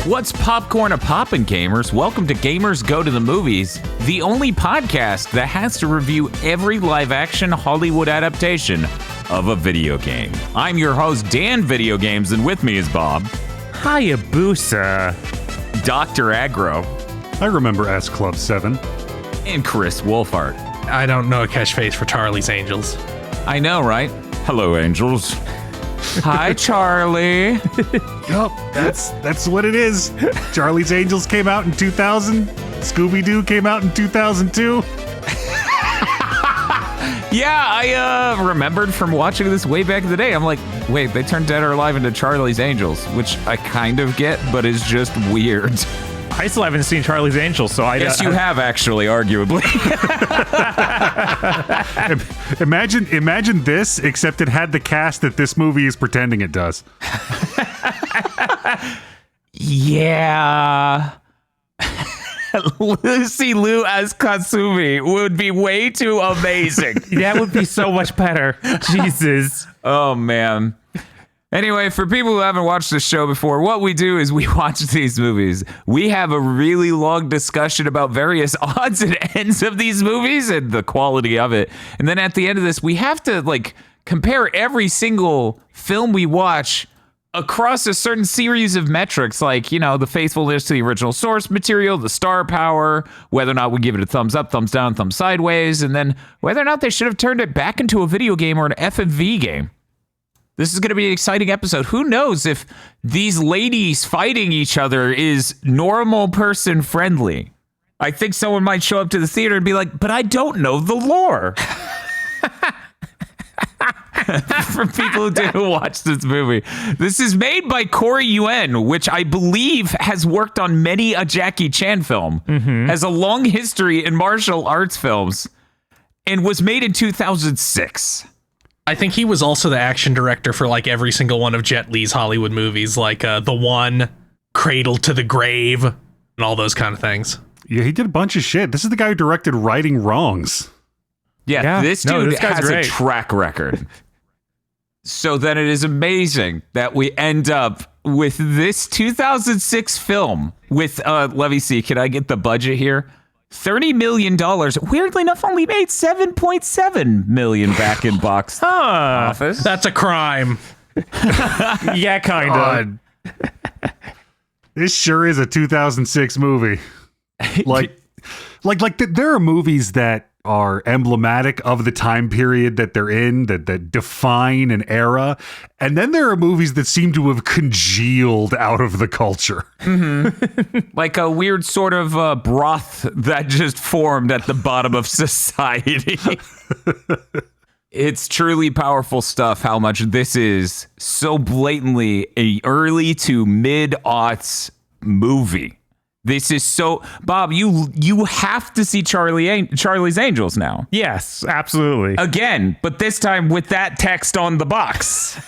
What's popcorn a poppin', gamers? Welcome to Gamers Go to the Movies, the only podcast that has to review every live-action Hollywood adaptation of a video game. I'm your host, Dan Video Games, and with me is Bob. Hayabusa. Dr. Aggro. I remember S Club 7. And Chris Wolfhard. I don't know a catchphrase for Charlie's Angels. I know, right? Hello, angels. Hi, Charlie. Yup, that's what it is. Charlie's Angels came out in 2000. Scooby-Doo came out in 2002. Yeah, I remembered from watching this way back in the day. I'm like, wait, they turned Dead or Alive into Charlie's Angels, which I kind of get, but is just weird. I still haven't seen Charlie's Angels, so Yes, you have actually, arguably. Imagine this, except it had the cast that this movie is pretending it does. Yeah. Lucy Liu as Kasumi would be way too amazing. That would be so much better. Jesus. Oh, man. Anyway, for people who haven't watched the show before, what we do is we watch these movies. We have a really long discussion about various odds and ends of these movies and the quality of it. And then at the end of this, we have to compare every single film we watch across a certain series of metrics, the faithfulness to the original source material, the star power, whether or not we give it a thumbs up, thumbs down, thumbs sideways, and then whether or not they should have turned it back into a video game or an FMV game. This is going to be an exciting episode. Who knows if these ladies fighting each other is normal person friendly? I think someone might show up to the theater and be like, but I don't know the lore. For people who didn't watch this movie. This is made by Corey Yuen, which I believe has worked on many a Jackie Chan film, has a long history in martial arts films, and was made in 2006. I think he was also the action director for every single one of Jet Li's Hollywood movies, The One, Cradle to the Grave, and all those kind of things. Yeah, he did a bunch of shit. This is the guy who directed Righting Wrongs. Yeah, this dude has a track record. So then it is amazing that we end up with this 2006 film with, let me see, can I get the budget here? $30 million. Weirdly enough, only made $7.7 million back in box office. That's a crime. Yeah, kind of. This sure is a 2006 movie. There are movies that are emblematic of the time period that they're in, that define an era. And then there are movies that seem to have congealed out of the culture. Mm-hmm. Like a weird sort of broth that just formed at the bottom of society. It's truly powerful stuff how much this is so blatantly a early to mid-aughts movie. This is so... Bob, you have to see Charlie's Angels now. Yes, absolutely. Again, but this time with that text on the box.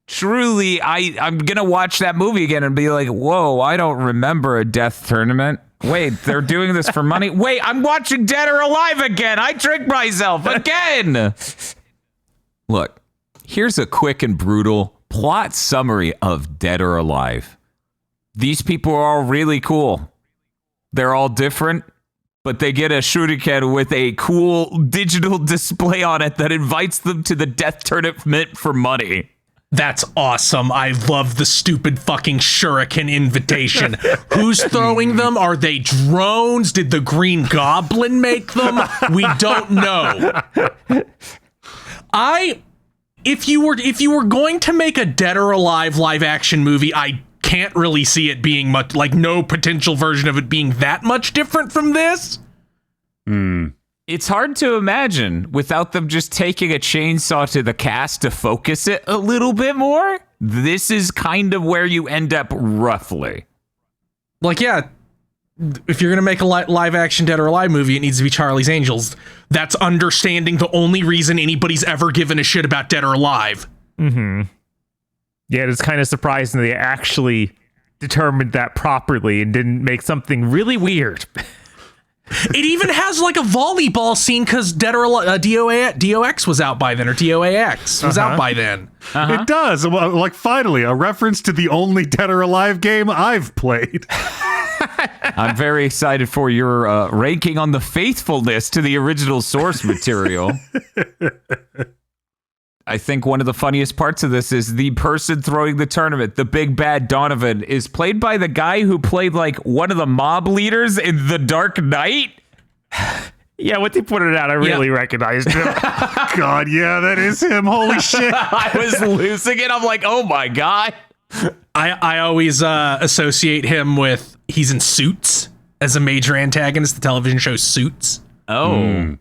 Truly, I'm going to watch that movie again and be like, whoa, I don't remember a death tournament. Wait, they're doing this for money? Wait, I'm watching Dead or Alive again. I tricked myself again. Look, here's a quick and brutal plot summary of Dead or Alive. These people are all really cool. They're all different, but they get a shuriken with a cool digital display on it that invites them to the death tournament for money. That's awesome. I love the stupid fucking shuriken invitation. Who's throwing them? Are they drones? Did the Green Goblin make them? We don't know. If you were going to make a Dead or Alive live action movie, I can't really see it being much, no potential version of it being that much different from this. It's hard to imagine without them just taking a chainsaw to the cast to focus it a little bit more. This is kind of where you end up roughly. If you're going to make a live action Dead or Alive movie, it needs to be Charlie's Angels. That's understanding the only reason anybody's ever given a shit about Dead or Alive. Mm-hmm. Yeah, it's kind of surprising they actually determined that properly and didn't make something really weird. It even has like a volleyball scene because DOX was out by then, or DOAX was out by then. It does. Well, like, finally, a reference to the only Dead or Alive game I've played. I'm very excited for your ranking on the faithfulness to the original source material. I think one of the funniest parts of this is the person throwing the tournament, the big bad Donovan, is played by the guy who played like one of the mob leaders in The Dark Knight. Yeah, when they put it out, I really recognized him. God, yeah, that is him. Holy shit. I was losing it. I'm like, oh my God. I always associate him with, he's in Suits as a major antagonist, the television show Suits. Oh.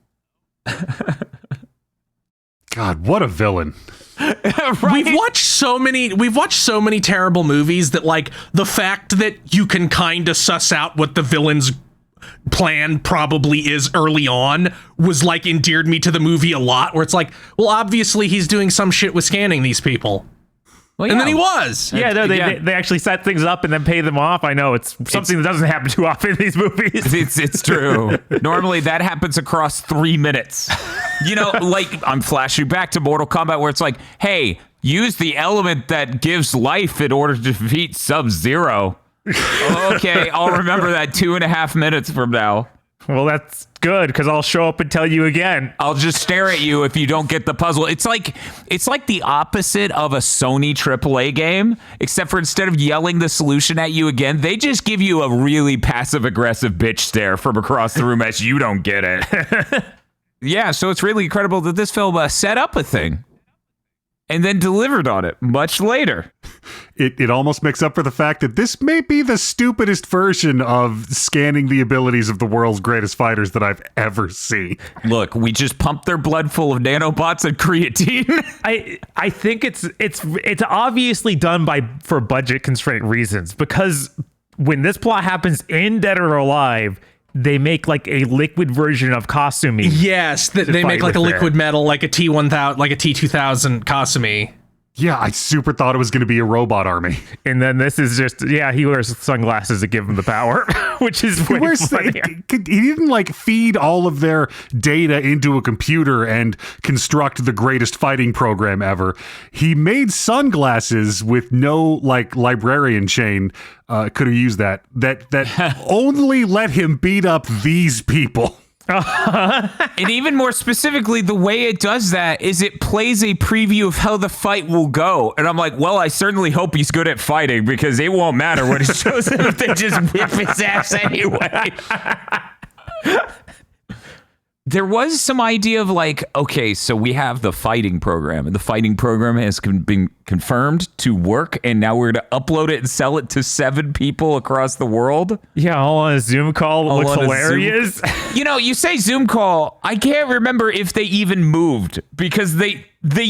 God, what a villain. Right? We've watched so many terrible movies that, like, the fact that you can kind of suss out what the villain's plan probably is early on was like endeared me to the movie a lot, where it's like, well, obviously he's doing some shit with scanning these people. Well, And then he was. Yeah, no, they actually set things up and then pay them off. I know it's something that doesn't happen too often in these movies. It's true. Normally that happens across 3 minutes. You know, like, I'm flashing back to Mortal Kombat where it's like, hey, use the element that gives life in order to defeat Sub-Zero. Okay, I'll remember that 2.5 minutes from now. Well, that's good, because I'll show up and tell you again. I'll just stare at you if you don't get the puzzle. It's like the opposite of a Sony AAA game, except for instead of yelling the solution at you again, they just give you a really passive-aggressive bitch stare from across the room as you don't get it. Yeah, so it's really incredible that this film set up a thing and then delivered on it much later. It almost makes up for the fact that this may be the stupidest version of scanning the abilities of the world's greatest fighters that I've ever seen. Look, we just pumped their blood full of nanobots and creatine. I think it's obviously done for budget constraint reasons, because when this plot happens in Dead or Alive, they make like a liquid version of Kasumi. Yes, they make like a liquid metal, like a T1000, like a T2000 Kasumi. Yeah, I super thought it was going to be a robot army. And then this is just, he wears sunglasses to give him the power, which is way funnier. He didn't like feed all of their data into a computer and construct the greatest fighting program ever. He made sunglasses with no like librarian chain. Could have used that only let him beat up these people. And even more specifically, the way it does that is it plays a preview of how the fight will go. And I'm like, well, I certainly hope he's good at fighting, because it won't matter what it shows him if they just whip his ass anyway. There was some idea of like, okay, so we have the fighting program, and the fighting program has been confirmed to work, and now we're going to upload it and sell it to 7 people across the world. Yeah, all on a Zoom call. It looks hilarious. You know, you say Zoom call, I can't remember if they even moved, because they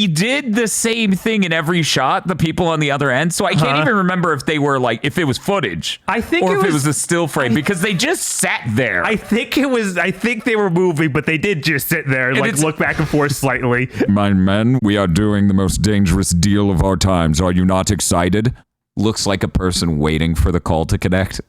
did the same thing in every shot, the people on the other end. So I can't even remember if they were like, if it was footage. I think or if it was a still frame, because they just sat there. I think they were moving, but they did just sit there and like look back and forth slightly. My men, we are doing the most dangerous deal of our times. Are you not excited? Looks like a person waiting for the call to connect.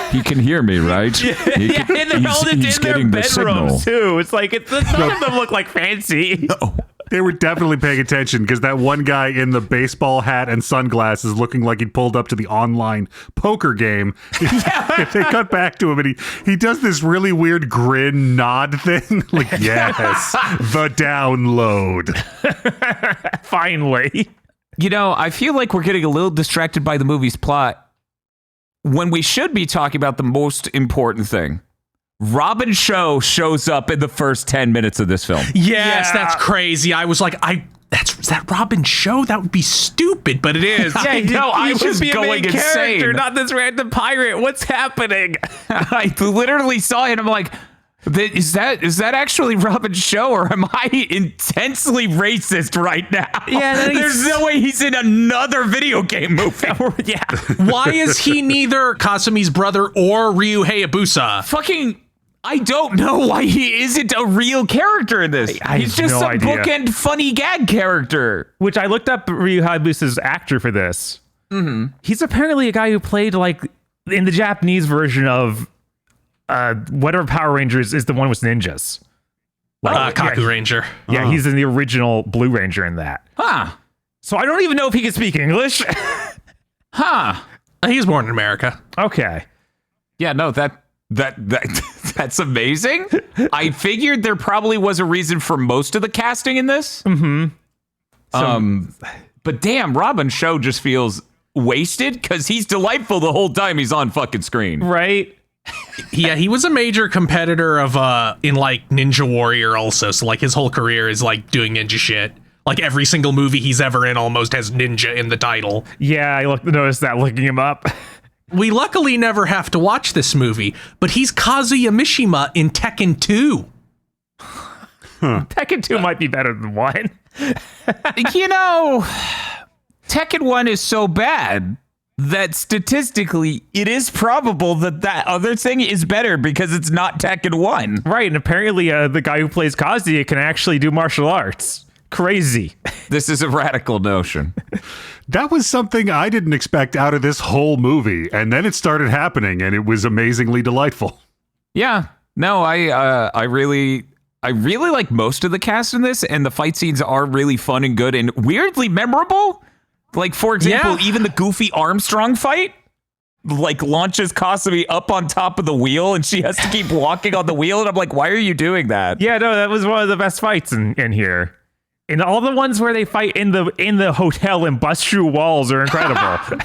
He can hear me, right? And they're all in their bedrooms too. It's like none of them look like fancy. No. They were definitely paying attention, because that one guy in the baseball hat and sunglasses looking like he'd pulled up to the online poker game. If they cut back to him and he does this really weird grin nod thing. Like, yes, the download. Finally. You know, I feel like we're getting a little distracted by the movie's plot when we should be talking about the most important thing. Robin Shou shows up in the first 10 minutes of this film. Yes, that's crazy. I was like, is that Robin Shou? That would be stupid, but it is. Yeah, I was going insane. Not this random pirate. What's happening? I literally saw it. I'm like, is that actually Robin Shou, or am I intensely racist right now? Yeah, there's no way he's in another video game movie. Yeah. Why is he neither Kasumi's brother or Ryu Hayabusa? Fucking, I don't know why he isn't a real character in this. He's just some bookend funny gag character. Which I looked up Ryu Hayabusa's actor for this. Mm-hmm. He's apparently a guy who played like in the Japanese version of whatever Power Rangers is the one with ninjas. Kaku Ranger. Yeah, he's in the original Blue Ranger in that. Huh. So I don't even know if he can speak English. Huh. He was born in America. Okay. Yeah, no, that's amazing. I figured there probably was a reason for most of the casting in this. But damn, Robin's show just feels wasted because he's delightful the whole time he's on fucking screen. Right. Yeah, he was a major competitor of in like Ninja Warrior also. So like his whole career is like doing ninja shit. Like every single movie he's ever in almost has ninja in the title. Yeah, I noticed that looking him up. We luckily never have to watch this movie, but he's Kazuya Mishima in Tekken 2. Tekken 2 might be better than 1. You know, Tekken 1 is so bad that statistically it is probable that other thing is better because it's not Tekken 1. Right, and apparently the guy who plays Kazuya can actually do martial arts. Crazy. This is a radical notion. That was something I didn't expect out of this whole movie, and then it started happening, and it was amazingly delightful. Yeah. No, I really like most of the cast in this, and the fight scenes are really fun and good and weirdly memorable. Like, for example, even the Goofy Armstrong fight, like, launches Kasumi up on top of the wheel, and she has to keep walking on the wheel, and I'm like, why are you doing that? Yeah, no, that was one of the best fights in here. And all the ones where they fight in the hotel and bust through walls are incredible.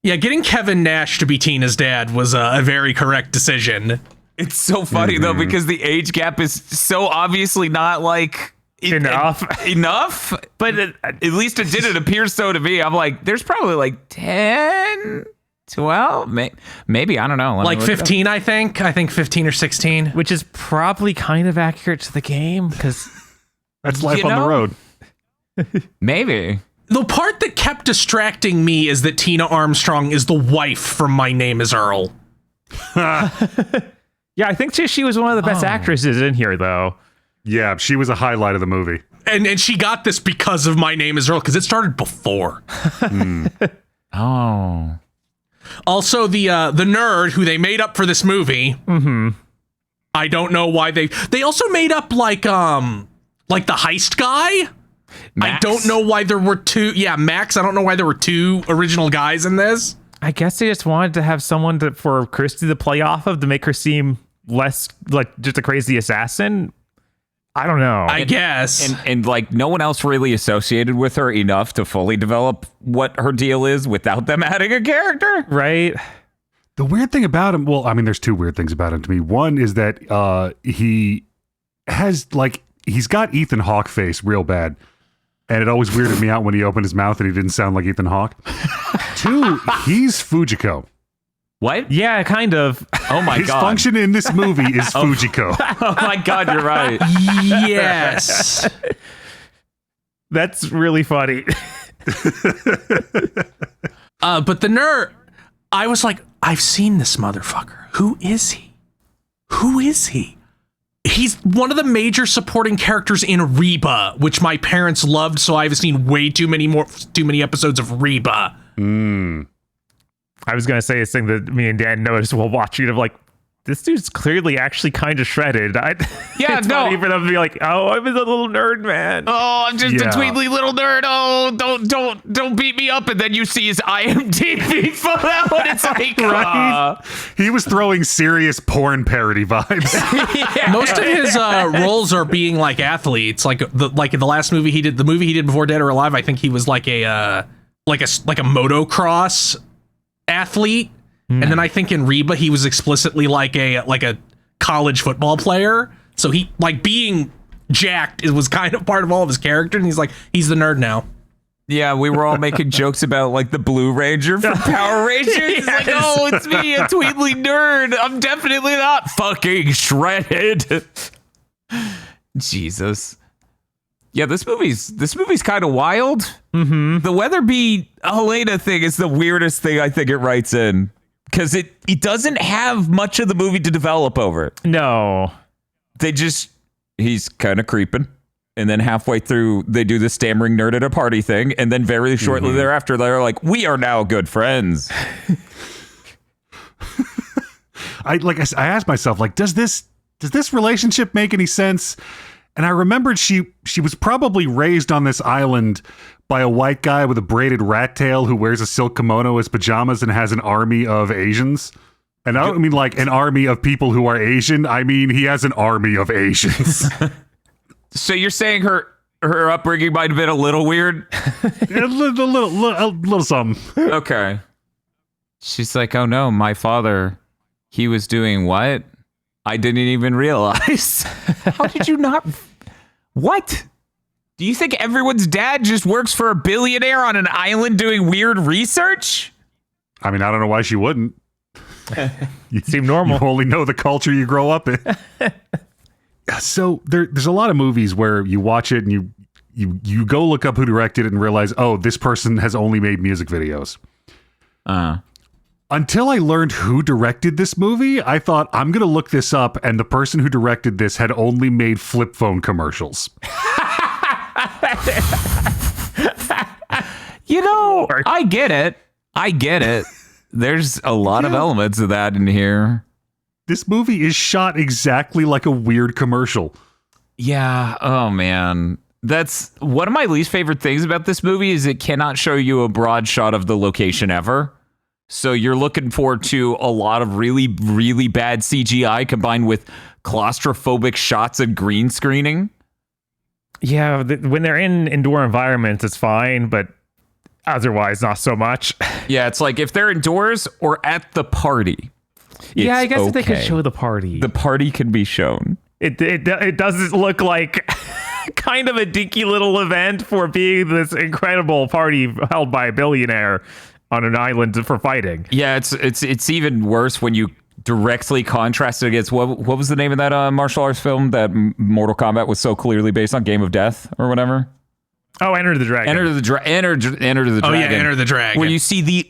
Yeah, getting Kevin Nash to be Tina's dad was a very correct decision. It's so funny, though, because the age gap is so obviously not, like... enough, but at least it didn't appear so to me. I'm like, there's probably like 10, 12, maybe, I don't know. Like 15, I think 15 or 16. Which is probably kind of accurate to the game, because... That's life on the road. Maybe. The part that kept distracting me is that Tina Armstrong is the wife from My Name is Earl. Yeah, I think she was one of the best actresses in here, though. Yeah, she was a highlight of the movie. And she got this because of My Name is Earl, because it started before. Oh. Also, the nerd who they made up for this movie. Mm-hmm. I don't know why they also made up like the heist guy. Max? I don't know why there were two. Yeah, Max. I don't know why there were two original guys in this. I guess they just wanted to have someone for Christy to play off of to make her seem less like just a crazy assassin. I don't know. I guess. And like no one else really associated with her enough to fully develop what her deal is without them adding a character. Right. The weird thing about him, well, I mean, there's two weird things about him to me. One is that he has like, he's got Ethan Hawke face real bad. And it always weirded me out when he opened his mouth and he didn't sound like Ethan Hawke. Two, he's Fujiko. What? Yeah, kind of. Oh my His God. function in this movie is Fujiko. Oh my God, you're right. Yes. That's really funny. But the nerd, I was like, I've seen this motherfucker. Who is he? Who is he? He's one of the major supporting characters in Reba, which my parents loved, so I've seen way too many episodes of Reba. I was going to say this thing that me and Dan noticed while watching it of like, this dude's clearly actually kind of shredded. Yeah, it's no. funny for them to be like, oh, I'm a little nerd, man. Oh, I'm just Yeah. a tweedly little nerd. Oh, don't beat me up. And then you see his IMDb fill out, and it's like, He was throwing serious porn parody vibes. Most of his roles are being like athletes. Like in the last movie he did, the movie he did before Dead or Alive, I think he was like a motocross athlete. And then I think in Reba he was explicitly like a college football player. So he like being jacked was kind of part of all of his character, and he's the nerd now. Yeah, we were all making jokes about like the Blue Ranger from Power Rangers. It's like, oh, it's me, a tweedly nerd. I'm definitely not fucking shredded. Jesus. Yeah, this movie's kind of wild. Mm-hmm. The Weatherby Helena thing is the weirdest thing I think it writes in. Because it doesn't have much of the movie to develop over it. No. He's kind of creeping. And then halfway through, they do the stammering nerd at a party thing. And then very shortly thereafter, they're like, we are now good friends. I asked myself, like, does this relationship make any sense? And I remembered she was probably raised on this island by a white guy with a braided rat tail who wears a silk kimono as pajamas and has an army of Asians. And I don't mean like an army of people who are Asian. I mean, he has an army of Asians. So you're saying her upbringing might have been a little weird? a little something. Okay. She's like, oh no, my father, he was doing what? I didn't even realize. How did you not? What? Do you think everyone's dad just works for a billionaire on an island doing weird research? I mean, I don't know why she wouldn't. You seem normal. You only know the culture you grow up in. So there's a lot of movies where you watch it and you go look up who directed it and realize, oh, this person has only made music videos. Until I learned who directed this movie, I thought, I'm going to look this up, and the person who directed this had only made flip phone commercials. You know, I get it. There's a lot of elements of that in here. This movie is shot exactly like a weird commercial. Yeah. Oh, man. That's one of my least favorite things about this movie is it cannot show you a broad shot of the location ever. So you're looking forward to a lot of really, really bad CGI combined with claustrophobic shots and green screening. Yeah, when they're in indoor environments, it's fine, but otherwise, not so much. Yeah, it's like if they're indoors or at the party. Yeah, I guess okay. if they could show the party. The party can be shown. It doesn't look like kind of a dinky little event for being this incredible party held by a billionaire on an island for fighting. Yeah, it's even worse when you directly contrast it against what was the name of that martial arts film that Mortal Kombat was so clearly based on, Game of Death or whatever. Oh, Enter the Dragon. Enter the Dragon. Oh yeah, Enter the Dragon. Where you see the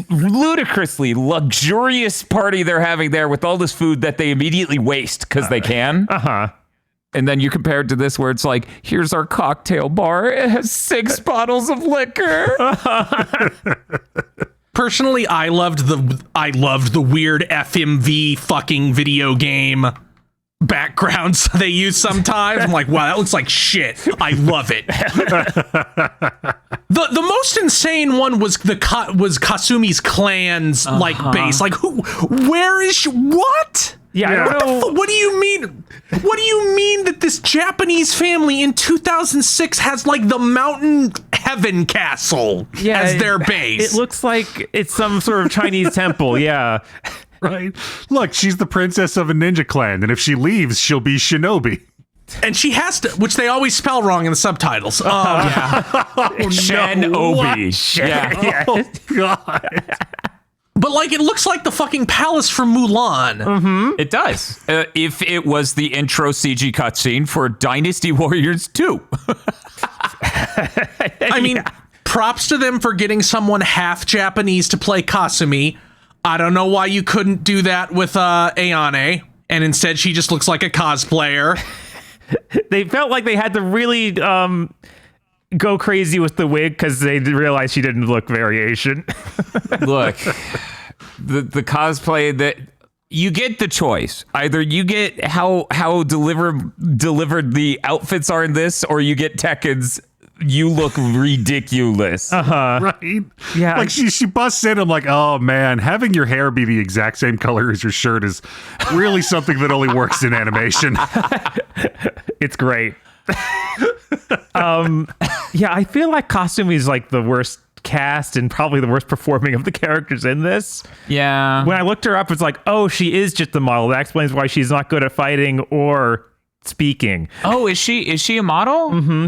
ludicrously luxurious party they're having there with all this food that they immediately waste because they can. And then you compare it to this where it's like, here's our cocktail bar. It has 6 bottles of liquor. Personally, I loved the weird FMV fucking video game backgrounds they use sometimes. I'm like, wow, that looks like shit. I love it. The most insane one was Kasumi's clan's like base. Like, where is she? What? Yeah, I don't know. What do you mean? What do you mean that this Japanese family in 2006 has like the Mountain Heaven Castle as their base? It looks like it's some sort of Chinese temple. Yeah. Right. Look, she's the princess of a ninja clan, and if she leaves, she'll be shinobi. And she has to, which they always spell wrong in the subtitles. Shinobi. Yeah. Oh, God. But like, it looks like the fucking palace from Mulan. Mm-hmm. It does. If it was the intro CG cutscene for Dynasty Warriors 2. I mean, props to them for getting someone half Japanese to play Kasumi. I don't know why you couldn't do that with Ayane, and instead she just looks like a cosplayer. They felt like they had to really go crazy with the wig because they realized she didn't look very Asian. Look, the cosplay that you get the choice. Either you get how delivered the outfits are in this, or you get Tekken's. You look ridiculous. Right? Yeah. Like she busts in. I'm like, oh man, having your hair be the exact same color as your shirt is really something that only works in animation. It's great. Yeah, I feel like Kasumi is like the worst cast and probably the worst performing of the characters in this. Yeah. When I looked her up, it's like, oh, she is just the model. That explains why she's not good at fighting or speaking. Oh, is she a model? Mm-hmm.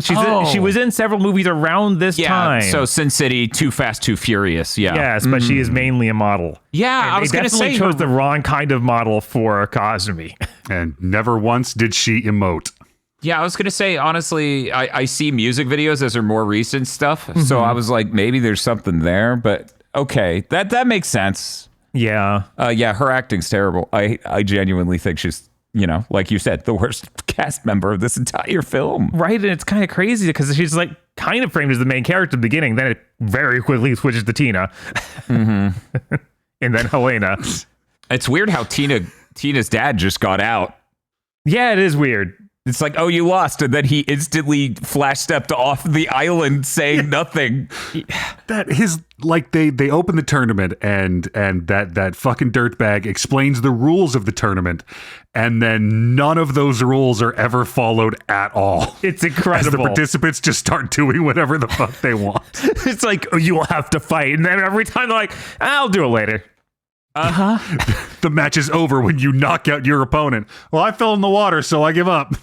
She was in several movies around this time. So Sin City, Too Fast, Too Furious. Yeah. Yes, but she is mainly a model. Yeah, And I was they going to definitely say chose the wrong kind of model for Kasumi. And never once did she emote. Yeah, I was going to say, honestly, I see music videos as her more recent stuff. So I was like, maybe there's something there. But okay, that makes sense. Yeah. Yeah, her acting's terrible. I genuinely think she's, like you said, the worst cast member of this entire film. Right, and it's kind of crazy because she's like kind of framed as the main character at the beginning, then it very quickly switches to Tina. And then Helena. It's weird how Tina's dad just got out. Yeah, it is weird. It's like, oh, you lost, and then he instantly flash stepped off the island saying nothing. That his like they open the tournament and that fucking dirtbag explains the rules of the tournament, and then none of those rules are ever followed at all. It's As the incredible. participants just start doing whatever the fuck they want. It's like, oh, you will have to fight. And then every time they're like, I'll do it later. The match is over when you knock out your opponent. Well, I fell in the water, so I give up.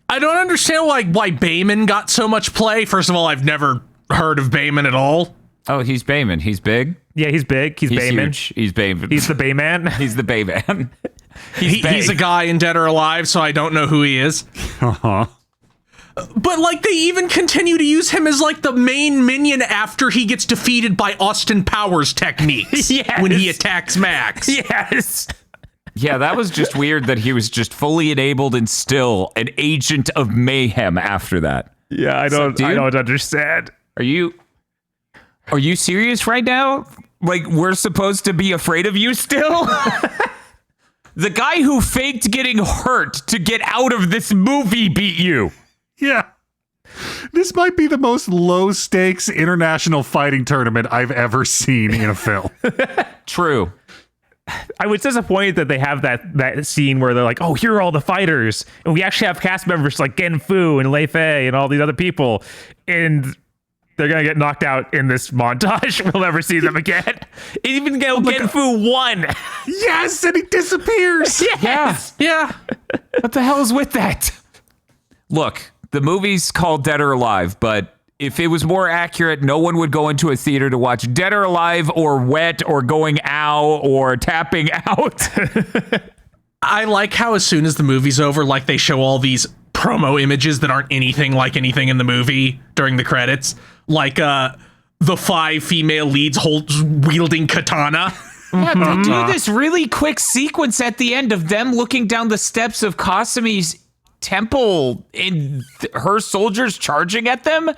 I don't understand why Bayman got so much play. First of all, I've never heard of Bayman at all. Oh, he's Bayman. He's big. Yeah, he's big. He's Bayman. Huge. He's Bayman. He's the Bayman. He's the Bayman. He's a guy in Dead or Alive, so I don't know who he is. Uh-huh. But like they even continue to use him as like the main minion after he gets defeated by Austin Powers techniques Yes. when he attacks Max. Yes. Yeah, that was just weird that he was just fully enabled and still an agent of mayhem after that. Yeah, I don't dude? understand. Are you serious right now? Like, we're supposed to be afraid of you still? The guy who faked getting hurt to get out of this movie beat you. Yeah. This might be the most low-stakes international fighting tournament I've ever seen in a film. True. I was disappointed that they have that scene where they're like, oh, here are all the fighters. And we actually have cast members like Gen Fu and Lei Fei and all these other people. And they're going to get knocked out in this montage. We'll never see them again. Even Gen Fu won. Yes, and he disappears. Yes. Yeah. What the hell is with that? Look, the movie's called Dead or Alive, but if it was more accurate, no one would go into a theater to watch Dead or Alive or Wet or Going Ow or Tapping Out. I like how as soon as the movie's over, like they show all these promo images that aren't anything like anything in the movie during the credits. Like the 5 female leads wielding katana. Yeah, they do this really quick sequence at the end of them looking down the steps of Kasumi's temple and her soldiers charging at them.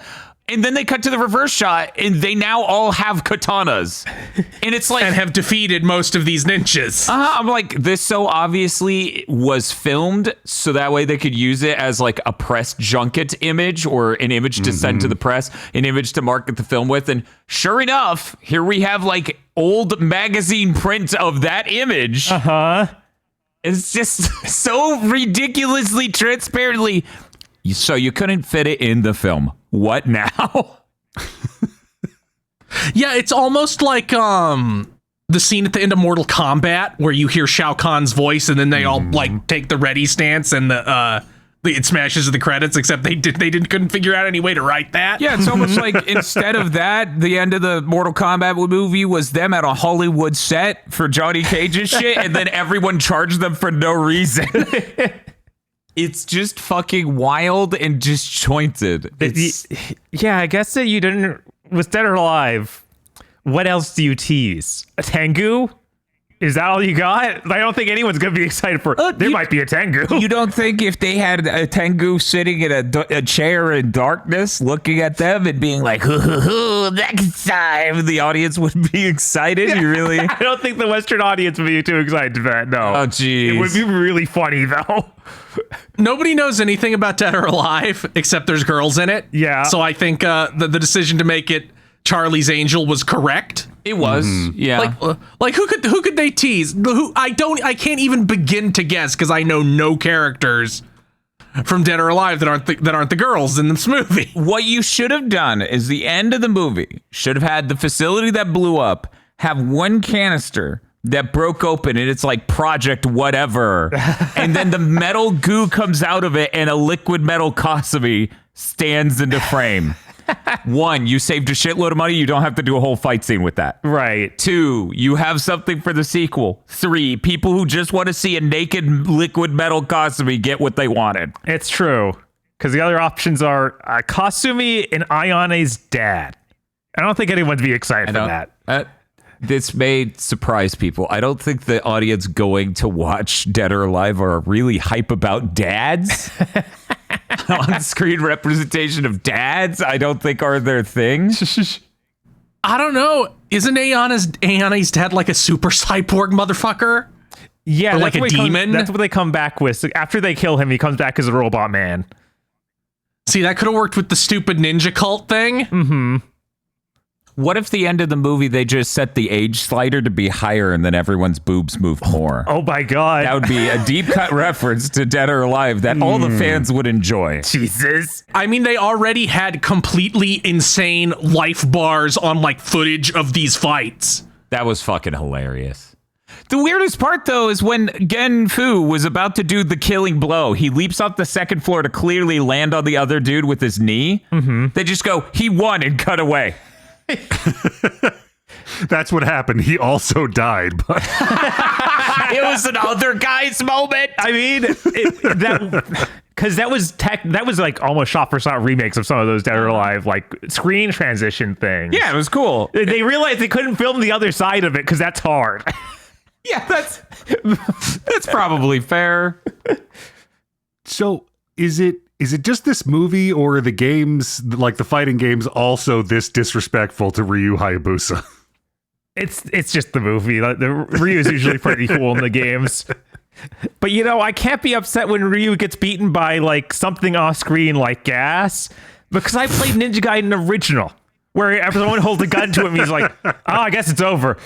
And then they cut to the reverse shot and they now all have katanas. And it's like... and have defeated most of these ninjas. I'm like, this so obviously was filmed so that way they could use it as like a press junket image or an image to send to the press, an image to market the film with. And sure enough, here we have like old magazine print of that image. It's just so ridiculously transparently. So you couldn't fit it in the film. What now? Yeah, it's almost like the scene at the end of Mortal Kombat where you hear Shao Kahn's voice and then they all like take the ready stance and it smashes to the credits, except they couldn't figure out any way to write that. Yeah, it's almost like instead of that, the end of the Mortal Kombat movie was them at a Hollywood set for Johnny Cage's shit, and then everyone charged them for no reason. It's just fucking wild and disjointed. Yeah, I guess that you didn't... with Dead or Alive, what else do you tease? A Tengu? Is that all you got? I don't think anyone's going to be excited for... there might be a Tengu. You don't think if they had a Tengu sitting in a chair in darkness looking at them and being like, hoo, next time, the audience would be excited? You really... I don't think the Western audience would be too excited for that, no. Oh, geez. It would be really funny, though. Nobody knows anything about Dead or Alive except there's girls in it. Yeah. So I think the decision to make it Charlie's Angel was correct. It was, yeah. Like who could they tease? I can't even begin to guess because I know no characters from Dead or Alive that aren't the girls in this movie. What you should have done is the end of the movie should have had the facility that blew up have one canister that broke open and it's like Project whatever. And then the metal goo comes out of it and a liquid metal Kasumi stands into frame. 1, you saved a shitload of money. You don't have to do a whole fight scene with that. Right. 2, you have something for the sequel. 3, people who just want to see a naked liquid metal Kasumi get what they wanted. It's true. Because the other options are Kasumi and Ayane's dad. I don't think anyone'd be excited for that. This may surprise people. I don't think the audience going to watch Dead or Alive are really hype about dads. On-screen representation of dads, I don't think are their thing. I don't know. Isn't Ayana's dad like a super cyborg motherfucker? Yeah, Or like a demon? That's what they come back with. So after they kill him, he comes back as a robot man. See, that could have worked with the stupid ninja cult thing. Mm-hmm. What if the end of the movie they just set the age slider to be higher and then everyone's boobs move more? Oh my god. That would be a deep cut reference to Dead or Alive that all the fans would enjoy. Jesus. I mean, they already had completely insane life bars on like footage of these fights. That was fucking hilarious. The weirdest part, though, is when Gen Fu was about to do the killing blow. He leaps off the second floor to clearly land on the other dude with his knee. Mm-hmm. They just go, he won, and cut away. That's what happened. He also died, but It was another guy's moment. I mean, because that was like almost shot for shot remakes of some of those Dead or Alive like screen transition things. Yeah, it was cool. They realized they couldn't film the other side of it because that's hard. Yeah, that's probably fair. so is it just this movie, or are the games, like the fighting games, also this disrespectful to Ryu Hayabusa? It's just the movie. The Ryu is usually pretty cool in the games. But I can't be upset when Ryu gets beaten by like something off screen like gas, because I played Ninja Gaiden original, where if someone holds a gun to him, he's like, "Oh, I guess it's over."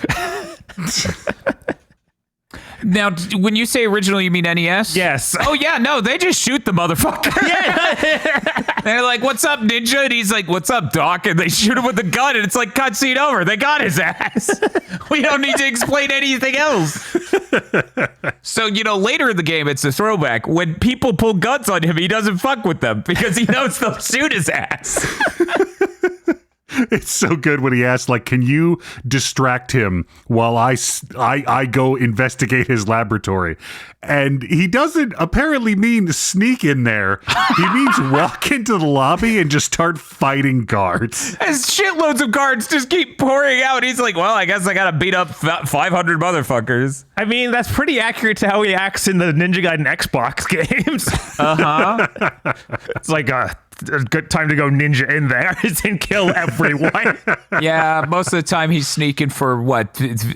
Now, when you say original, you mean NES? Yes. Oh, yeah, no, they just shoot the motherfucker. Yeah. They're like, what's up, Ninja? And he's like, what's up, Doc? And they shoot him with a gun, and it's like, cutscene over. They got his ass. We don't need to explain anything else. So, later in the game, it's a throwback. When people pull guns on him, he doesn't fuck with them because he knows they'll shoot his ass. It's so good when he asks, like, can you distract him while I go investigate his laboratory? And he doesn't apparently mean sneak in there. He means walk into the lobby and just start fighting guards. As shitloads of guards just keep pouring out. He's like, well, I guess I gotta beat up 500 motherfuckers. I mean, that's pretty accurate to how he acts in the Ninja Gaiden Xbox games. Uh-huh. It's like a good time to go ninja in there and kill everyone. Yeah, most of the time he's sneaking for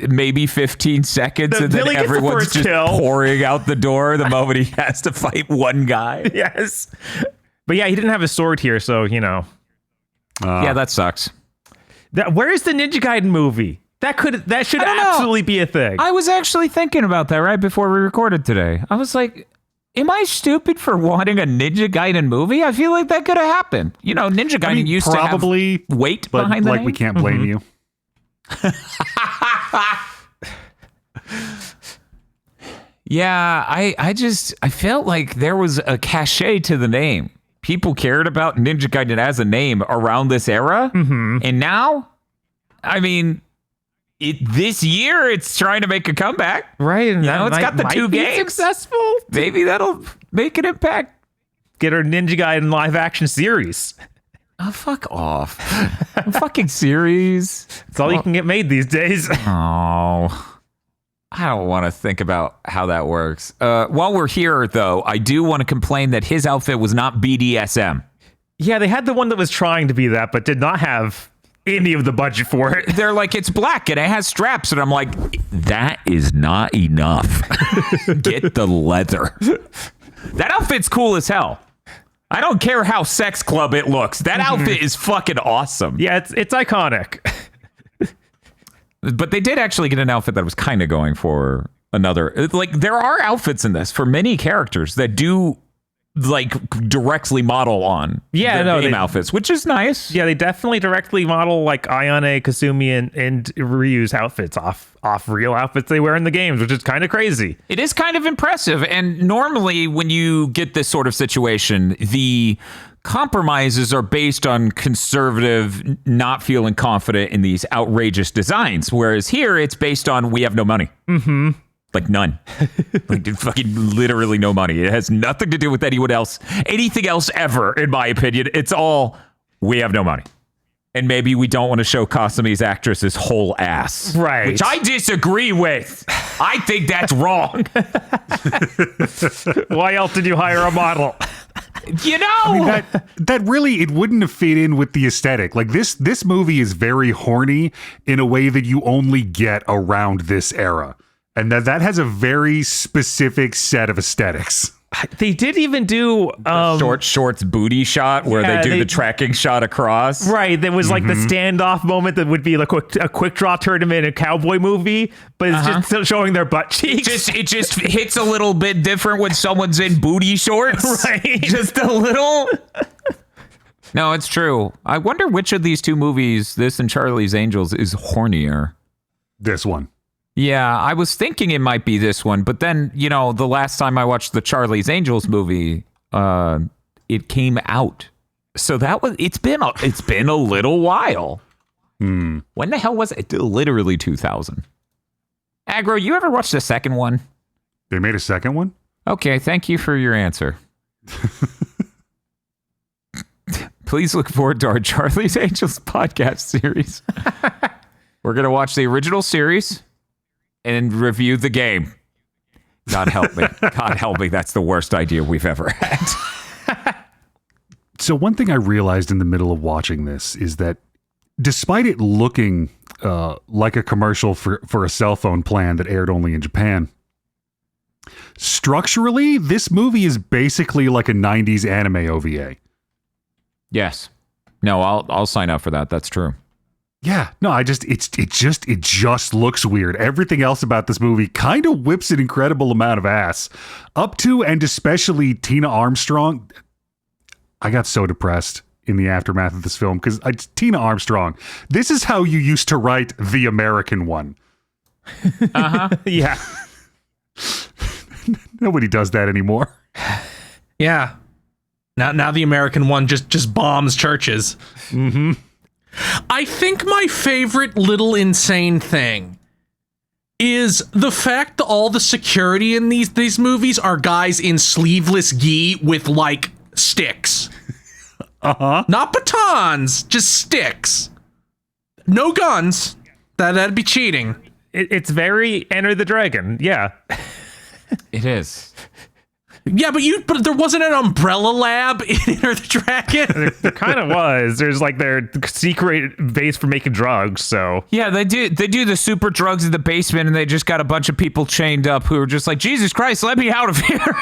maybe 15 seconds, and then everyone's just pouring out the door the moment he has to fight one guy. Yes. But yeah, he didn't have a sword here, so yeah, that sucks. Where is the Ninja Gaiden movie? That should absolutely be a thing. I was actually thinking about that right before we recorded today. I was like, am I stupid for wanting a Ninja Gaiden movie? I feel like that could have happened. Ninja Gaiden used probably, to have weight but behind the like name. we can't blame you. Yeah, I felt like there was a cachet to the name. People cared about Ninja Gaiden as a name around this era. Mm-hmm. And now, I mean, this year it's trying to make a comeback. Right. And It's got the two games. Successful. Maybe that'll make an impact. Get our Ninja Gaiden live action series. Oh, fuck off. Fucking series. It's all you can get made these days. Oh, I don't want to think about how that works. While we're here, though, I do want to complain that his outfit was not BDSM. Yeah, they had the one that was trying to be that, but did not have any of the budget for it. They're like, it's black and it has straps. And I'm like, that is not enough. Get the leather. That outfit's cool as hell. I don't care how sex club it looks. That outfit is fucking awesome. Yeah, it's iconic. But they did actually get an outfit that was kind of going for another. Like, there are outfits in this for many characters that do like directly model on game outfits, which is nice. Yeah, they definitely directly model like Ayane, Kasumi, and Ryu's outfits off real outfits they wear in the games, which is kind of crazy. It is kind of impressive. And normally when you get this sort of situation, the compromises are based on conservative not feeling confident in these outrageous designs, whereas here it's based on we have no money. Mm-hmm. Like none. Like fucking literally no money. It has nothing to do with anything else ever, in my opinion. It's all we have no money. And maybe we don't want to show Kasumi's actress's whole ass. Right. Which I disagree with. I think that's wrong. Why else did you hire a model? You know, I mean, that really, it wouldn't have fit in with the aesthetic. Like this movie is very horny in a way that you only get around this era. And that has a very specific set of aesthetics. They did even do shorts booty shot where they do the tracking shot across. Right, there was like the standoff moment that would be like a quick draw tournament in a cowboy movie, but it's just still showing their butt cheeks. It just hits a little bit different when someone's in booty shorts. Right. Just a little. No, it's true. I wonder which of these two movies, this and Charlie's Angels, is hornier. This one. Yeah, I was thinking it might be this one, but then, you know, the last time I watched the Charlie's Angels movie, it came out. So it's been a little while. When the hell was it? Literally 2000. Aggro, you ever watched the second one? They made a second one? Okay, thank you for your answer. Please look forward to our Charlie's Angels podcast series. We're going to watch the original series and review the game. God help me. God help me. That's the worst idea we've ever had. So one thing I realized in the middle of watching this is that despite it looking like a commercial for a cell phone plan that aired only in Japan, structurally, this movie is basically like a 90s anime OVA. Yes. No, I'll sign up for that. That's true. Yeah, no, it just looks weird. Everything else about this movie kind of whips an incredible amount of ass. Up to and especially Tina Armstrong. I got so depressed in the aftermath of this film because Tina Armstrong, this is how you used to write The American One. Yeah. Nobody does that anymore. Yeah. Now the American One just bombs churches. Mm-hmm. I think my favorite little insane thing is the fact that all the security in these movies are guys in sleeveless gi with like sticks. Not batons, just sticks. No guns. That'd be cheating. It's very Enter the Dragon. Yeah. It is. Yeah, but there wasn't an umbrella lab in Enter the Dragon. There kind of was. There's like their secret base for making drugs. So Yeah, they do the super drugs in the basement, and they just got a bunch of people chained up who are just like, Jesus Christ, let me out of here.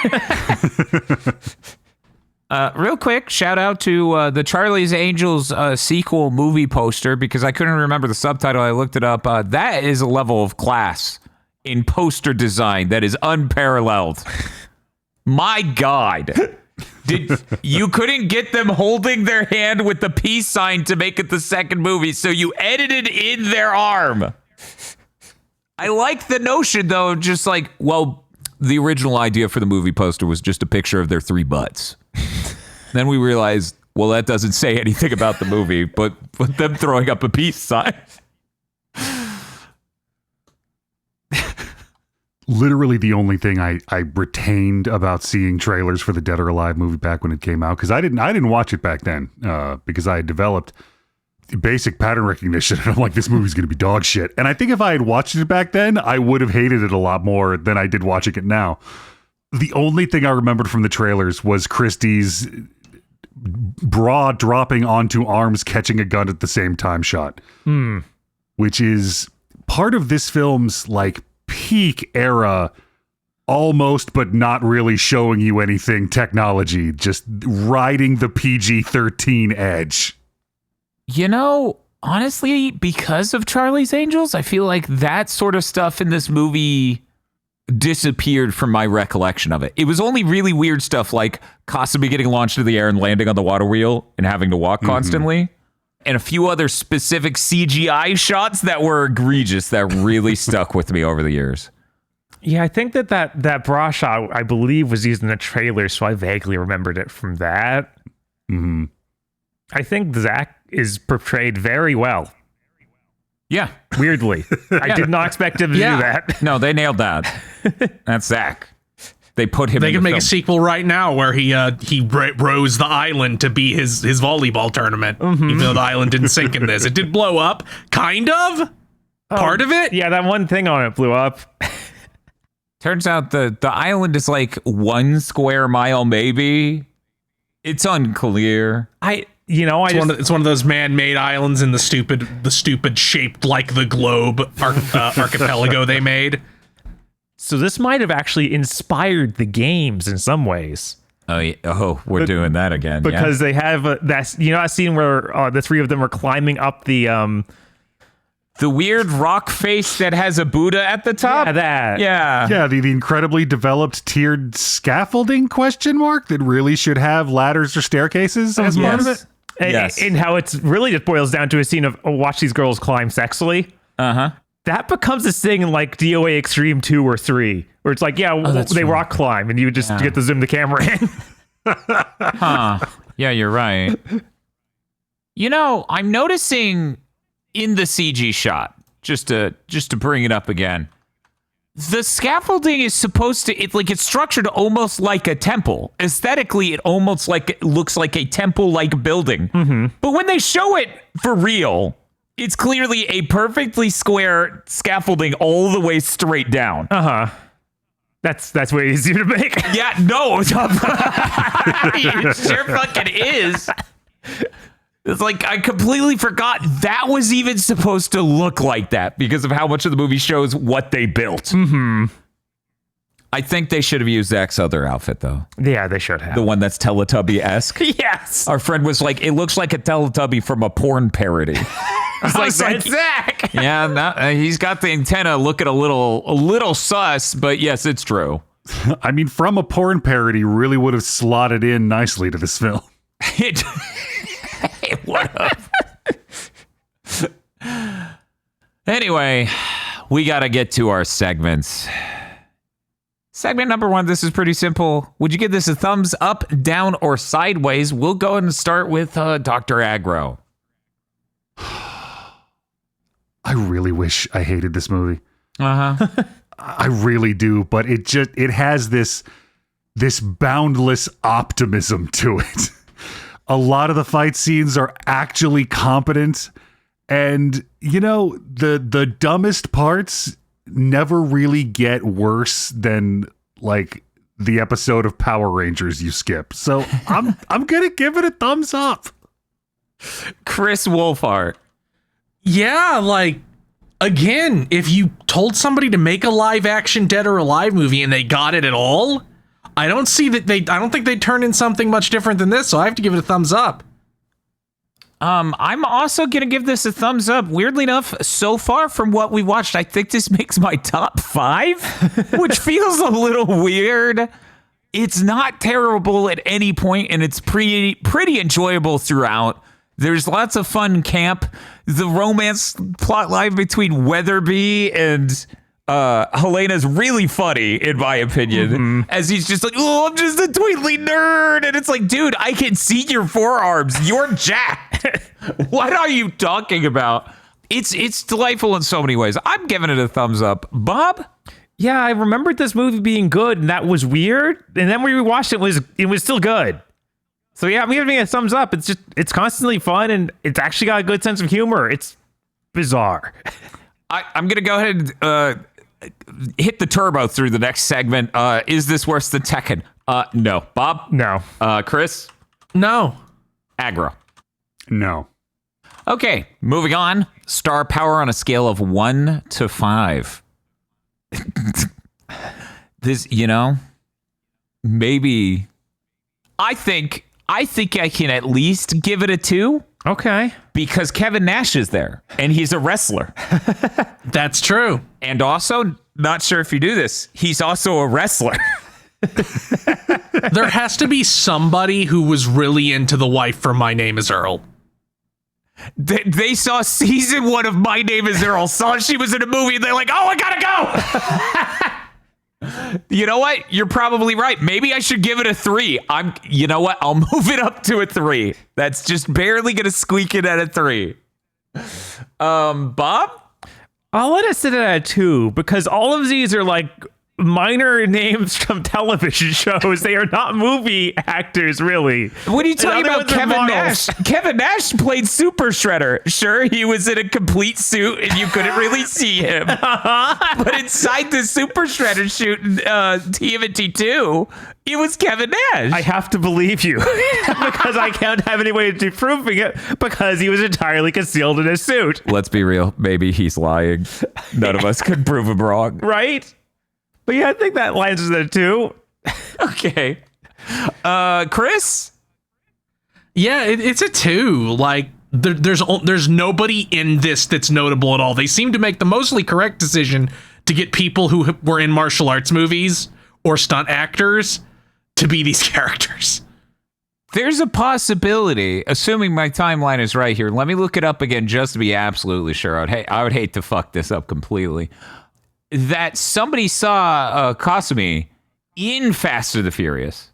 Real quick, shout out to the Charlie's Angels sequel movie poster, because I couldn't remember the subtitle. I looked it up. That is a level of class in poster design that is unparalleled. My God. You couldn't get them holding their hand with the peace sign to make it the second movie, so you edited in their arm. I like the notion, though, just like, well, the original idea for the movie poster was just a picture of their three butts. Then we realized, well, that doesn't say anything about the movie, but them throwing up a peace sign. Literally the only thing I retained about seeing trailers for the Dead or Alive movie back when it came out, because I didn't watch it back then, because I had developed basic pattern recognition, and I'm like, this movie's gonna be dog shit. And I think if I had watched it back then, I would have hated it a lot more than I did watching it now. The only thing I remembered from the trailers was Christie's bra dropping onto arms catching a gun at the same time shot, which is part of this film's like peak era, almost but not really showing you anything technology, just riding the PG-13 edge. You know, honestly, because of Charlie's Angels, I feel like that sort of stuff in this movie disappeared from my recollection of it. It was only really weird stuff like Kasumi getting launched into the air and landing on the water wheel and having to walk constantly. And a few other specific CGI shots that were egregious that really stuck with me over the years. yeah, I think that bra shot, I believe, was used in the trailer, so I vaguely remembered it from that. Mm-hmm. I think Zach is portrayed very well. Yeah. Weirdly. I did not expect him to do that. No, they nailed that. That's Zach. They put him They in could the make film. a sequel right now where he rose the island to be his volleyball tournament, even though the island didn't sink in this. It did blow up, kind of. Part of it. Yeah, that one thing on it blew up. Turns out the island is like 1 square mile, maybe. It's unclear. It's one of those man-made islands in the stupid shaped like the globe archipelago they made. So this might have actually inspired the games in some ways. Oh, yeah. We're doing that again. Because they have that scene where the three of them are climbing up the weird rock face that has a Buddha at the top? Yeah, that. Yeah. Yeah, the incredibly developed tiered scaffolding that really should have ladders or staircases as part of it. And how it's really just boils down to a scene of watch these girls climb sexily. Uh-huh. That becomes a thing in like DOA Extreme 2 or 3, where it's like, they rock climb and you just get to zoom the camera in. Huh. Yeah, you're right. I'm noticing in the CG shot, just to bring it up again, the scaffolding is supposed to, it's structured almost like a temple. Aesthetically, it almost looks like a temple-like building. Mm-hmm. But when they show it for real, it's clearly a perfectly square scaffolding all the way straight down. Uh-huh. That's way easier to make. Yeah, no. It sure fucking is. It's like, I completely forgot that was even supposed to look like that because of how much of the movie shows what they built. Mm-hmm. I think they should have used Zach's other outfit, though. Yeah, they should have. The one that's Teletubby-esque. Yes. Our friend was like, it looks like a Teletubby from a porn parody. It's like, like that's Zach. Yeah, he's got the antenna looking a little sus, but yes, it's true. I mean, from a porn parody really would have slotted in nicely to this film. It would have. Anyway, we got to get to our segments. Segment number 1, this is pretty simple. Would you give this a thumbs up, down, or sideways? We'll go ahead and start with Dr. Aggro. I really wish I hated this movie. Uh-huh. I really do, but it has this boundless optimism to it. A lot of the fight scenes are actually competent, and the dumbest parts never really get worse than like the episode of Power Rangers you skip. So I'm gonna give it a thumbs up. Chris Wolfhart. Yeah, like, again, if you told somebody to make a live action Dead or Alive movie and they got it at all, I don't think they'd turn in something much different than this, so I have to give it a thumbs up. I'm also gonna give this a thumbs up. Weirdly enough, so far from what we watched, I think this makes my top 5, which feels a little weird. It's not terrible at any point, and it's pretty enjoyable throughout. There's lots of fun camp. The romance plot line between Weatherby and Helena's really funny, in my opinion, as he's just like, oh, I'm just a tweetly nerd. And it's like, dude, I can see your forearms. You're jacked. What are you talking about? It's delightful in so many ways. I'm giving it a thumbs up. Bob? Yeah, I remembered this movie being good, and that was weird. And then when we watched it, it was still good. So yeah, I'm giving it a thumbs up. It's constantly fun, and it's actually got a good sense of humor. It's bizarre. I'm gonna go ahead and hit the turbo through the next segment. Is this worse than Tekken? No. Bob? No. Chris? No. Aggro? No. Okay, moving on. Star power on a scale of 1 to 5. This, maybe. I think I can at least give it a 2. Okay. Because Kevin Nash is there, and he's a wrestler. That's true. And also, not sure if you do this, he's also a wrestler. There has to be somebody who was really into the wife from My Name is Earl. They saw season 1 of My Name is Earl, saw she was in a movie, and they're like, oh, I gotta go! You know what? You're probably right. Maybe I should give it a 3. You know what? I'll move it up to a 3. That's just barely gonna squeak it at a 3. Bob? I'll let it sit at a 2 because all of these are like minor names from television shows. They are not movie actors, really. What are you talking other about? ones are Kevin models. Nash. Kevin Nash played Super Shredder. Sure, he was in a complete suit and you couldn't really see him. But inside the Super Shredder suit in TMNT 2, it was Kevin Nash. I have to believe you because I can't have any way of proving it because he was entirely concealed in a suit. Let's be real. Maybe he's lying. None of us could prove him wrong. Right? But yeah, I think that lands in there too. Okay. Chris? Yeah, it's a 2. Like there's nobody in this that's notable at all. They seem to make the mostly correct decision to get people who were in martial arts movies or stunt actors to be these characters. There's a possibility, assuming my timeline is right here. Let me look it up again just to be absolutely sure. I would hate to fuck this up completely. That somebody saw Kasumi in Fast and the Furious.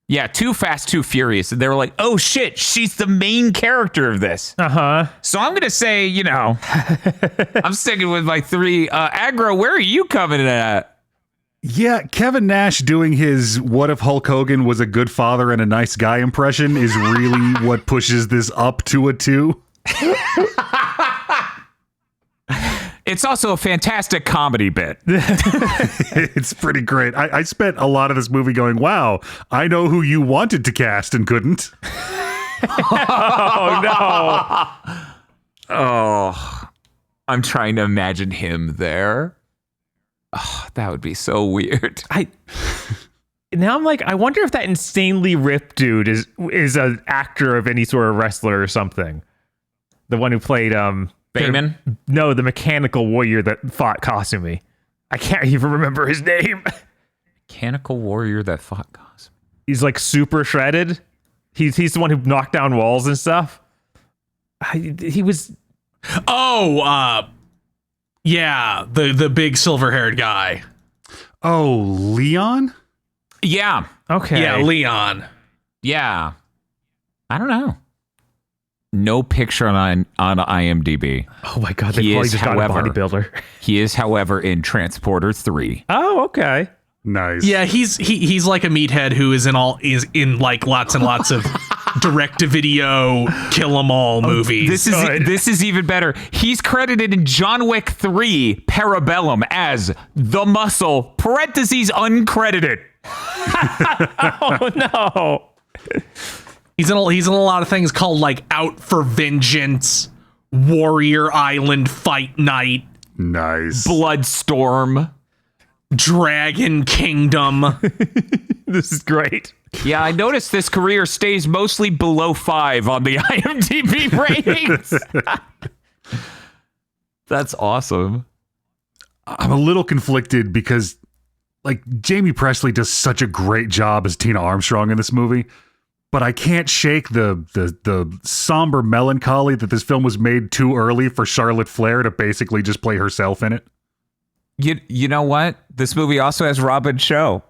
Yeah, Too Fast, Too Furious. And they were like, oh shit, she's the main character of this. Uh-huh. So I'm going to say, I'm sticking with my 3. Aggro, where are you coming in at? Yeah, Kevin Nash doing his "What if Hulk Hogan was a good father and a nice guy" impression is really what pushes this up to a 2. It's also a fantastic comedy bit. It's pretty great. I spent a lot of this movie going, wow, I know who you wanted to cast and couldn't. Oh, no. Oh, I'm trying to imagine him there. Oh, that would be so weird. Now I'm like, I wonder if that insanely ripped dude is an actor of any sort of wrestler or something. The one who played Bayman? No, the mechanical warrior that fought Kasumi. I can't even remember his name. Mechanical warrior that fought Kasumi. He's like super shredded. He's the one who knocked down walls and stuff. He was. Yeah, the big silver-haired guy. Oh, Leon? Yeah. Okay. Yeah, Leon. Yeah. I don't know. No picture on IMDb. Oh my god, they He probably is, just got a however- bodybuilder. He is, however, in Transporter 3. Oh, okay. Nice. Yeah, he's like a meathead who is in like lots and lots of direct-to-video kill 'em all movies. This is even better. He's credited in John Wick 3 Parabellum as the Muscle, parentheses uncredited. Oh no. He's in a lot of things called like Out for Vengeance, Warrior Island Fight Night, Nice. Bloodstorm. Dragon Kingdom. This is great. Yeah, I noticed this career stays mostly below 5 on the IMDb ratings. That's awesome. I'm a little conflicted because, like, Jamie Presley does such a great job as Tina Armstrong in this movie, but I can't shake the somber melancholy that this film was made too early for Charlotte Flair to basically just play herself in it. You know what? This movie also has Robin Show.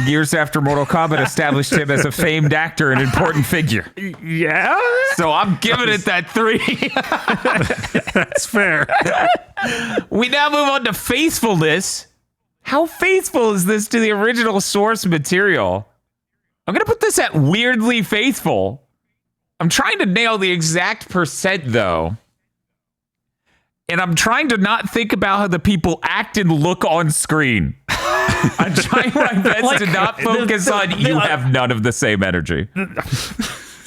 Years after Mortal Kombat established him as a famed actor and important figure. Yeah. So I'm giving it that 3. That's fair. We now move on to faithfulness. How faithful is this to the original source material? I'm going to put this at weirdly faithful. I'm trying to nail the exact percent, though. And I'm trying to not think about how the people act and look on screen. I'm trying my best to not focus on you have none of the same energy.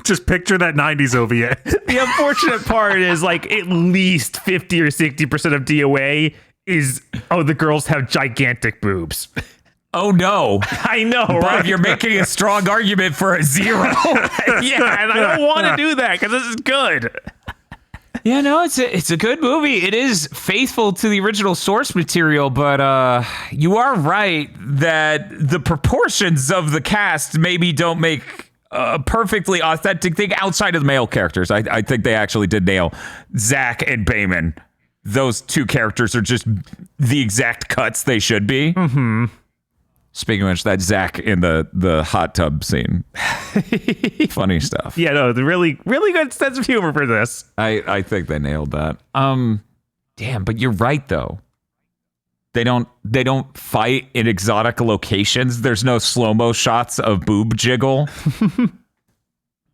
Just picture that 90s OVA. The unfortunate part is like at least 50 or 60% of DOA is, oh, the girls have gigantic boobs. Oh, no. I know, Bob, right? you're making a strong argument for a 0. Yeah, and I don't want to do that because this is good. Yeah, no, it's a good movie. It is faithful to the original source material, but you are right that the proportions of the cast maybe don't make a perfectly authentic thing outside of the male characters. I think they actually did nail Zach and Bayman. Those two characters are just the exact cuts they should be. Mm-hmm. Speaking of which, that Zach in the hot tub scene. Funny stuff. Yeah, no, the really, really good sense of humor for this. I think they nailed that. Damn, but you're right, though. They don't fight in exotic locations. There's no slow-mo shots of boob jiggle.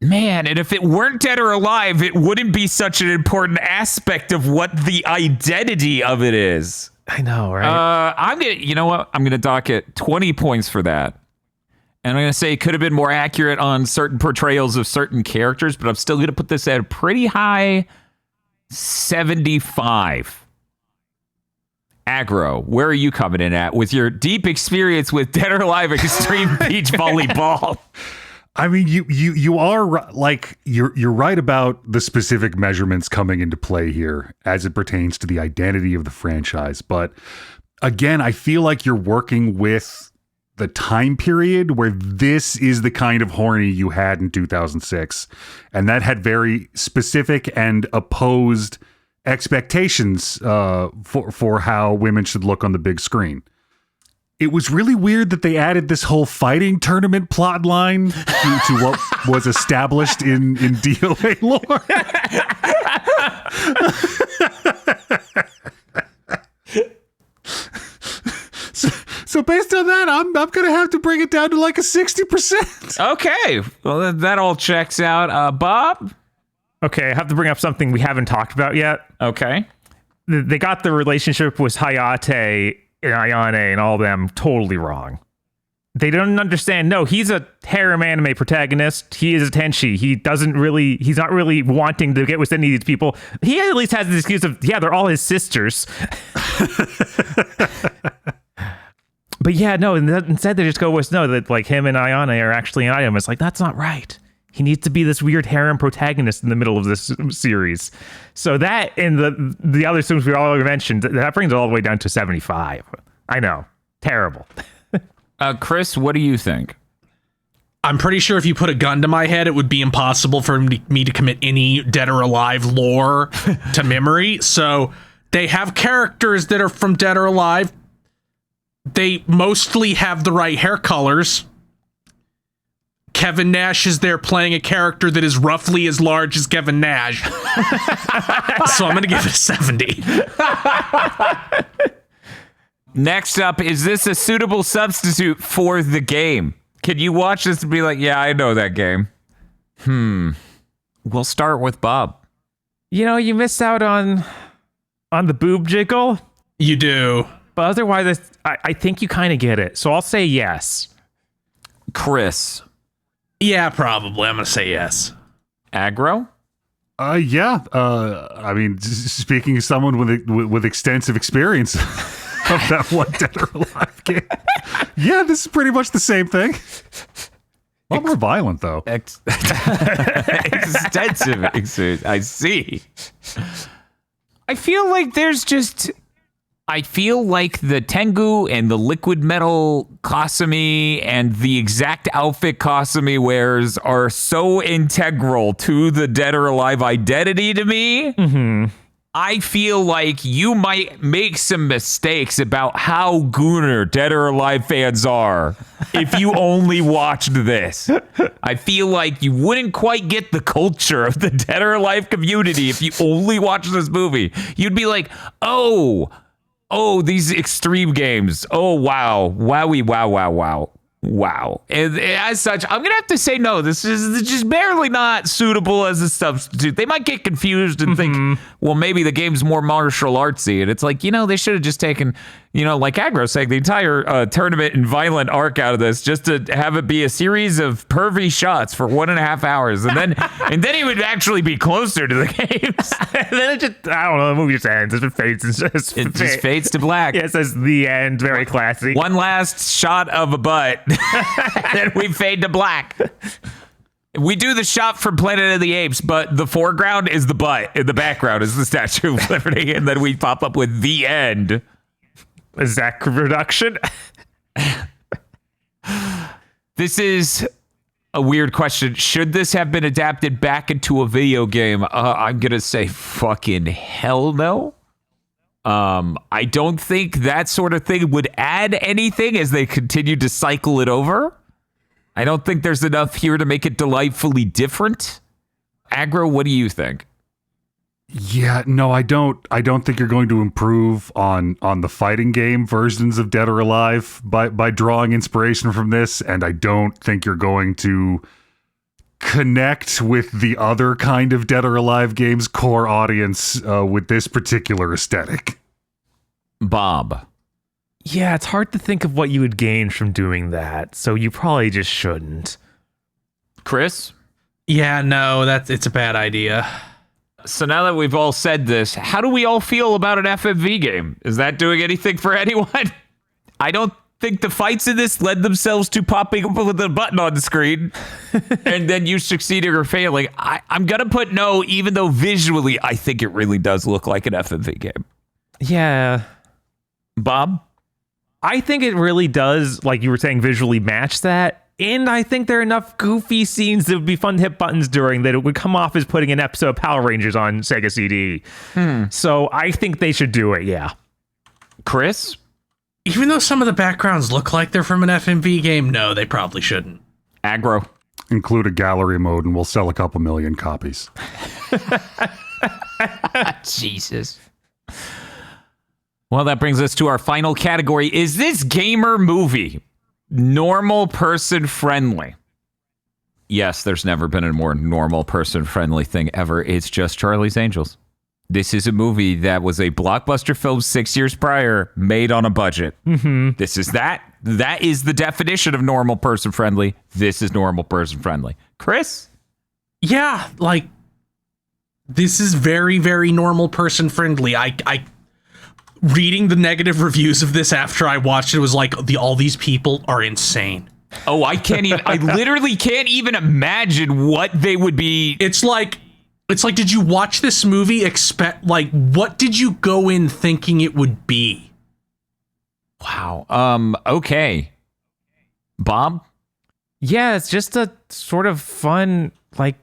Man, and if it weren't Dead or Alive, it wouldn't be such an important aspect of what the identity of it is. I know, right? You know what? I'm gonna dock it 20 points for that. And I'm gonna say it could have been more accurate on certain portrayals of certain characters, but I'm still gonna put this at a pretty high 75. Aggro, where are you coming in at with your deep experience with Dead or Alive Extreme Beach Volleyball? I mean, you are like you're right about the specific measurements coming into play here as it pertains to the identity of the franchise. But again, I feel like you're working with the time period where this is the kind of horny you had in 2006, and that had very specific and opposed expectations for how women should look on the big screen. It was really weird that they added this whole fighting tournament plot line to what was established in DOA lore. So based on that, I'm gonna have to bring it down to like a 60%. Okay, well that all checks out. Bob? Okay, I have to bring up something we haven't talked about yet. Okay. They got the relationship with Hayate and Ayane and all them totally wrong. They don't understand. No, he's a harem anime protagonist. He is a tenshi. He's not really wanting to get with any of these people. He at least has the excuse of, yeah, they're all his sisters. But yeah, no, instead they just go with, no, that like him and Ayane are actually an item. It's like, that's not right. He needs to be this weird harem protagonist in the middle of this series. So that and the other things we already mentioned, that brings it all the way down to 75. I know. Terrible. Chris, what do you think? I'm pretty sure if you put a gun to my head, it would be impossible for me to commit any Dead or Alive lore to memory. So they have characters that are from Dead or Alive. They mostly have the right hair colors. Kevin Nash is there playing a character that is roughly as large as Kevin Nash. So I'm going to give it a 70. Next up, is this a suitable substitute for the game? Can you watch this and be like, yeah, I know that game? We'll start with Bob. You know, you missed out on the boob jiggle. You do. But otherwise, I think you kind of get it. So I'll say yes. Chris. Yeah, probably. I'm going to say yes. Aggro? Yeah. I mean, speaking as someone with extensive experience of that one Dead or Alive game, yeah, this is pretty much the same thing. A lot more violent, though. Extensive experience. I see. I feel like the Tengu and the liquid metal Kasumi and the exact outfit Kasumi wears are so integral to the Dead or Alive identity to me. Mm-hmm. I feel like you might make some mistakes about how gooner Dead or Alive fans are if you only watched this. I feel like you wouldn't quite get the culture of the Dead or Alive community if you only watched this movie. You'd be like, oh, these extreme games. Oh, wow. Wowie, wow. And as such, I'm going to have to say no. This is just barely not suitable as a substitute. They might get confused and think, well, maybe the game's more martial artsy. And it's like, they should have just taken, like Aggro saying, the entire tournament and violent arc out of this just to have it be a series of pervy shots for 1.5 hours. And then he would actually be closer to the games. And then it just, I don't know, the movie just ends. It just fades to black. Yeah, it says the end. Very classy. One last shot of a butt. Then we fade to black. We do the shot from Planet of the Apes, but the foreground is the butt. In the background is the Statue of Liberty. And then we pop up with the end. A Zach production. This is a weird question. Should this have been adapted back into a video game? I'm going to say fucking hell no. I don't think that sort of thing would add anything as they continue to cycle it over. I don't think there's enough here to make it delightfully different. Aggro, what do you think? Yeah, no, I don't think you're going to improve on the fighting game versions of Dead or Alive by drawing inspiration from this, and I don't think you're going to connect with the other kind of Dead or Alive game's core audience with this particular aesthetic. Bob. Yeah, it's hard to think of what you would gain from doing that, so you probably just shouldn't. Chris? Yeah, no, it's a bad idea. So now that we've all said this, how do we all feel about an FMV game? Is that doing anything for anyone? I don't think the fights in this lend themselves to popping up with a button on the screen and then you succeeding or failing. I'm going to put no, even though visually I think it really does look like an FMV game. Yeah. Bob? I think it really does, like you were saying, visually match that. And I think there are enough goofy scenes that would be fun to hit buttons during that it would come off as putting an episode of Power Rangers on Sega CD. So I think they should do it, yeah. Chris? Even though some of the backgrounds look like they're from an FMV game, no, they probably shouldn't. Aggro. Include a gallery mode and we'll sell a couple million copies. Jesus. Well, that brings us to our final category. Is this gamer movie normal person friendly? Yes, there's never been a more normal person friendly thing ever. It's just Charlie's Angels. This is a movie that was a blockbuster film 6 years prior, made on a budget. Mm-hmm. This is that. That is the definition of normal person friendly. This is normal person friendly. Chris? Yeah, like, this is very, very normal person friendly. I reading the negative reviews of this after I watched it was like, all these people are insane. Oh, I literally can't even imagine what they would be. It's like, did you watch this movie what did you go in thinking it would be? Wow. Okay. Bob? Yeah, it's just a sort of fun, like,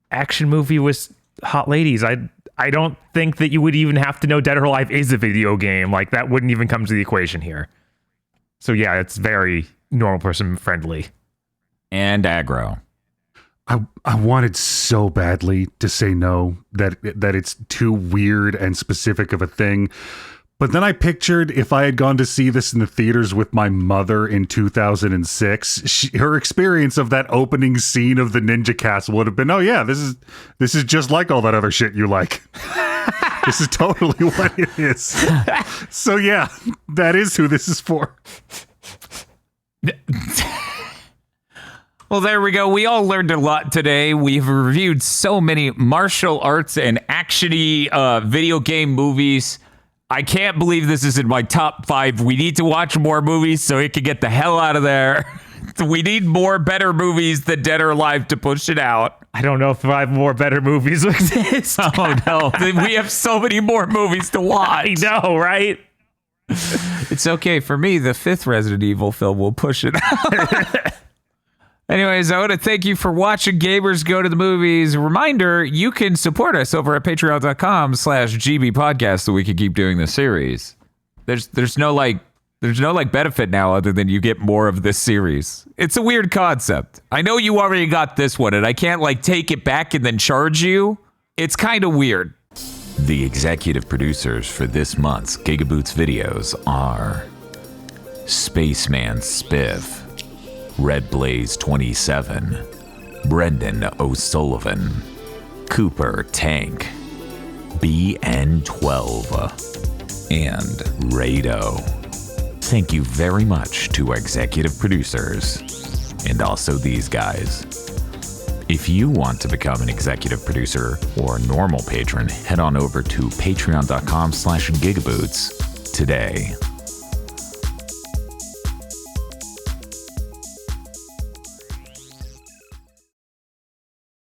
action movie with hot ladies. I don't think that you would even have to know Dead or Alive is a video game. Like, that wouldn't even come to the equation here. So yeah, it's very normal person friendly. And aggro. I wanted so badly to say no, that it's too weird and specific of a thing. But then I pictured if I had gone to see this in the theaters with my mother in 2006, her experience of that opening scene of the Ninja Castle would have been, oh yeah, this is just like all that other shit you like. This is totally what it is. So yeah, that is who this is for. Well, there we go. We all learned a lot today. We've reviewed so many martial arts and action-y video game movies. I can't believe this is in my top 5. We need to watch more movies so it can get the hell out of there. We need more better movies than Dead or Alive to push it out. I don't know if 5 more better movies exist. Oh, no. We have so many more movies to watch. I know, right? It's okay. For me, the 5th Resident Evil film will push it out. Anyways, I want to thank you for watching Gamers Go to the Movies. Reminder, you can support us over at patreon.com/GB podcast so we can keep doing this series. There's no benefit now other than you get more of this series. It's a weird concept. I know you already got this one and I can't take it back and then charge you. It's kind of weird. The executive producers for this month's GigaBoots videos are Spaceman Spiff, Red Blaze 27, Brendan O'Sullivan, Cooper Tank, BN12, and Rado. Thank you very much to our executive producers, and also these guys. If you want to become an executive producer or a normal patron, head on over to patreon.com/gigaboots today.